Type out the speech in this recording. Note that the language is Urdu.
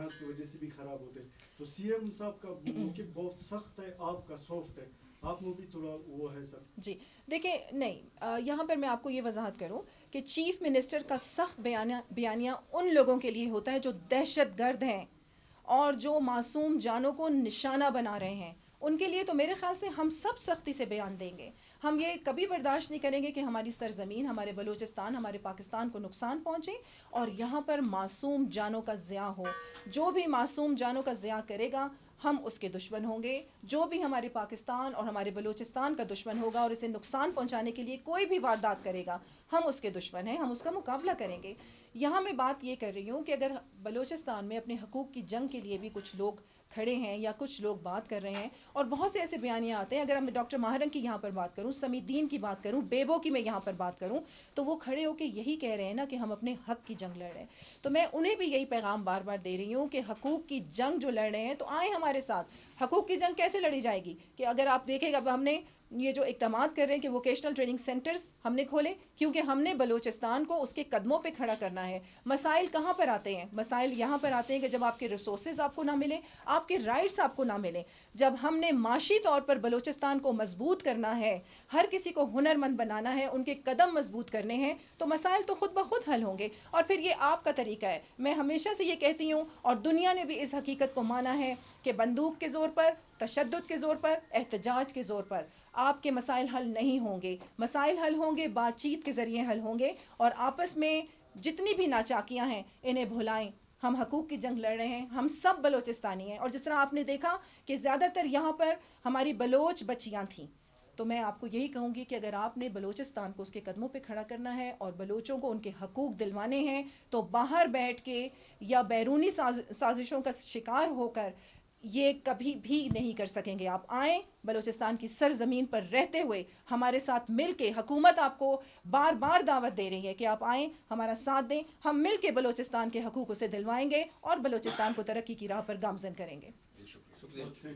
امتحانات کی وجہ سے بھی خراب ہوتے ہیں. تو سی ایم صاحب کا موقف بہت سخت ہے, آپ کا سافٹ ہے, آپ میں بھی تھوڑا وہ ہے سر. جی دیکھیں, نہیں, یہاں پر میں آپ کو یہ وضاحت کروں کہ چیف منسٹر کا سخت بیانیہ ان لوگوں کے لیے ہوتا ہے جو دہشت گرد ہیں اور جو معصوم جانوں کو نشانہ بنا رہے ہیں. ان کے لیے تو میرے خیال سے ہم سب سختی سے بیان دیں گے. ہم یہ کبھی برداشت نہیں کریں گے کہ ہماری سرزمین, ہمارے بلوچستان, ہمارے پاکستان کو نقصان پہنچے اور یہاں پر معصوم جانوں کا ضیاع ہو. جو بھی معصوم جانوں کا ضیاع کرے گا ہم اس کے دشمن ہوں گے. جو بھی ہمارے پاکستان اور ہمارے بلوچستان کا دشمن ہوگا اور اسے نقصان پہنچانے کے لیے کوئی بھی واردات کرے گا, ہم اس کے دشمن ہیں, ہم اس کا مقابلہ کریں گے. یہاں میں بات یہ کر رہی ہوں کہ اگر بلوچستان میں اپنے حقوق کی جنگ کے لیے بھی کچھ لوگ کھڑے ہیں یا کچھ لوگ بات کر رہے ہیں, اور بہت سے ایسے بیانیہ آتے ہیں, اگر میں ڈاکٹر ماہرن کی یہاں پر بات کروں, سمیع الدین کی بات کروں, بیبو کی میں یہاں پر بات کروں, تو وہ کھڑے ہو کے یہی کہہ رہے ہیں نا کہ ہم اپنے حق کی جنگ لڑ رہے ہیں. تو میں انہیں بھی یہی پیغام بار بار دے رہی ہوں کہ حقوق کی جنگ جو لڑ رہے ہیں تو آئیں ہمارے ساتھ. حقوق کی جنگ کیسے لڑی جائے گی کہ اگر آپ دیکھیں گا, اب ہم نے یہ جو اقدامات کر رہے ہیں کہ ووکیشنل ٹریننگ سینٹرز ہم نے کھولے, کیونکہ ہم نے بلوچستان کو اس کے قدموں پہ کھڑا کرنا ہے. مسائل کہاں پر آتے ہیں؟ مسائل یہاں پر آتے ہیں کہ جب آپ کے ریسورسز آپ کو نہ ملیں, آپ کے رائٹس آپ کو نہ ملیں. جب ہم نے معاشی طور پر بلوچستان کو مضبوط کرنا ہے, ہر کسی کو ہنر مند بنانا ہے, ان کے قدم مضبوط کرنے ہیں, تو مسائل تو خود بخود حل ہوں گے. اور پھر یہ آپ کا طریقہ ہے. میں ہمیشہ سے یہ کہتی ہوں, اور دنیا نے بھی اس حقیقت کو مانا ہے کہ بندوق کے زور پر, تشدد کے زور پر, احتجاج کے زور پر آپ کے مسائل حل نہیں ہوں گے. مسائل حل ہوں گے, بات چیت کے ذریعے حل ہوں گے, اور آپس میں جتنی بھی ناچاکیاں ہیں انہیں بھلائیں. ہم حقوق کی جنگ لڑ رہے ہیں, ہم سب بلوچستانی ہیں. اور جس طرح آپ نے دیکھا کہ زیادہ تر یہاں پر ہماری بلوچ بچیاں تھیں, تو میں آپ کو یہی کہوں گی کہ اگر آپ نے بلوچستان کو اس کے قدموں پہ کھڑا کرنا ہے اور بلوچوں کو ان کے حقوق دلوانے ہیں, تو باہر بیٹھ کے یا بیرونی سازشوں کا شکار ہو کر یہ کبھی بھی نہیں کر سکیں گے. آپ آئیں, بلوچستان کی سرزمین پر رہتے ہوئے ہمارے ساتھ مل کے, حکومت آپ کو بار بار دعوت دے رہی ہے کہ آپ آئیں, ہمارا ساتھ دیں, ہم مل کے بلوچستان کے حقوق اسے دلوائیں گے اور بلوچستان کو ترقی کی راہ پر گامزن کریں گے. شکریہ.